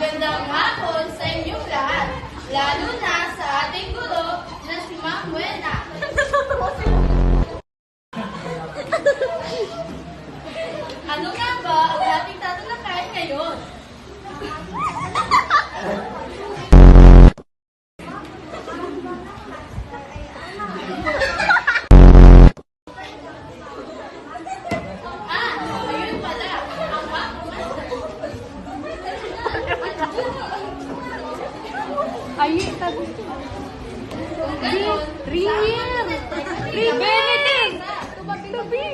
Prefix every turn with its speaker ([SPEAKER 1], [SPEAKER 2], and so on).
[SPEAKER 1] Magandang hapon sa inyong lahat, lalo na sa ating guro na si Ma'am Buena. Ano nga ba ang ating tatalakayin ngayon? Ayun pala, ang
[SPEAKER 2] Ay, tabi.
[SPEAKER 1] kung ganon,
[SPEAKER 2] Riel! Benedict! Tabi!